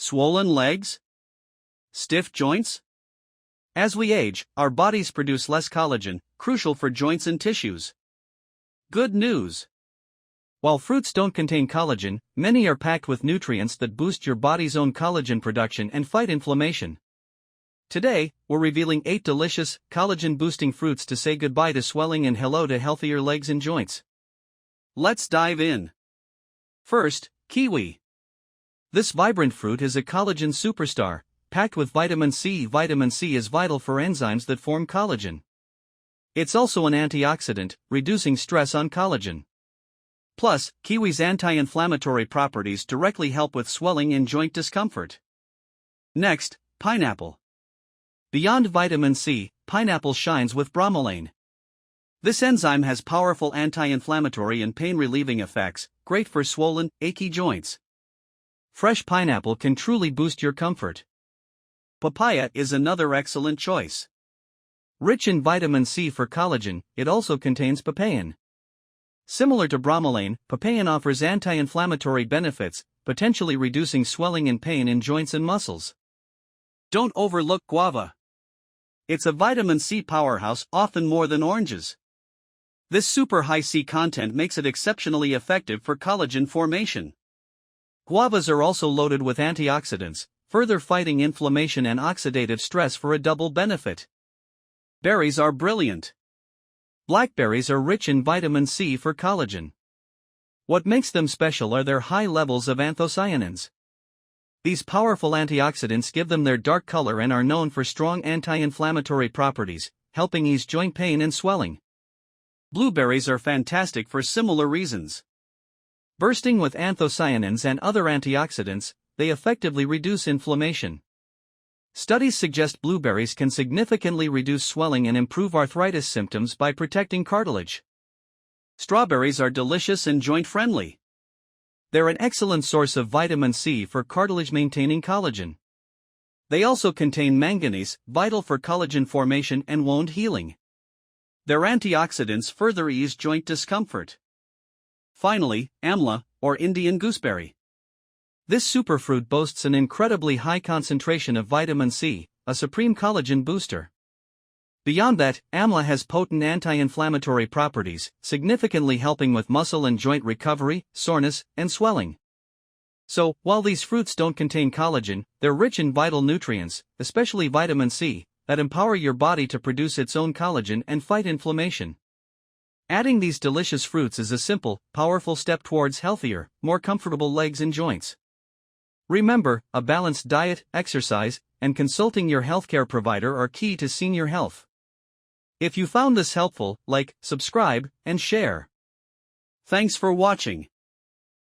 Swollen legs? Stiff joints? As we age, our bodies produce less collagen, crucial for joints and tissues. Good news! While fruits don't contain collagen, many are packed with nutrients that boost your body's own collagen production and fight inflammation. Today, we're revealing 8 delicious, collagen-boosting fruits to say goodbye to swelling and hello to healthier legs and joints. Let's dive in. First, kiwi. This vibrant fruit is a collagen superstar, packed with vitamin C. Vitamin C is vital for enzymes that form collagen. It's also an antioxidant, reducing stress on collagen. Plus, kiwi's anti-inflammatory properties directly help with swelling and joint discomfort. Next, pineapple. Beyond vitamin C, pineapple shines with bromelain. This enzyme has powerful anti-inflammatory and pain-relieving effects, great for swollen, achy joints. Fresh pineapple can truly boost your comfort. Papaya is another excellent choice. Rich in vitamin C for collagen, it also contains papain. Similar to bromelain, papain offers anti-inflammatory benefits, potentially reducing swelling and pain in joints and muscles. Don't overlook guava. It's a vitamin C powerhouse, often more than oranges. This super high C content makes it exceptionally effective for collagen formation. Guavas are also loaded with antioxidants, further fighting inflammation and oxidative stress for a double benefit. Berries are brilliant. Blackberries are rich in vitamin C for collagen. What makes them special are their high levels of anthocyanins. These powerful antioxidants give them their dark color and are known for strong anti-inflammatory properties, helping ease joint pain and swelling. Blueberries are fantastic for similar reasons. Bursting with anthocyanins and other antioxidants, they effectively reduce inflammation. Studies suggest blueberries can significantly reduce swelling and improve arthritis symptoms by protecting cartilage. Strawberries are delicious and joint-friendly. They're an excellent source of vitamin C for cartilage-maintaining collagen. They also contain manganese, vital for collagen formation and wound healing. Their antioxidants further ease joint discomfort. Finally, amla, or Indian gooseberry. This superfruit boasts an incredibly high concentration of vitamin C, a supreme collagen booster. Beyond that, amla has potent anti-inflammatory properties, significantly helping with muscle and joint recovery, soreness, and swelling. So, while these fruits don't contain collagen, they're rich in vital nutrients, especially vitamin C, that empower your body to produce its own collagen and fight inflammation. Adding these delicious fruits is a simple, powerful step towards healthier, more comfortable legs and joints. Remember, a balanced diet, exercise, and consulting your healthcare provider are key to senior health. If you found this helpful, like, subscribe, and share. Thanks for watching.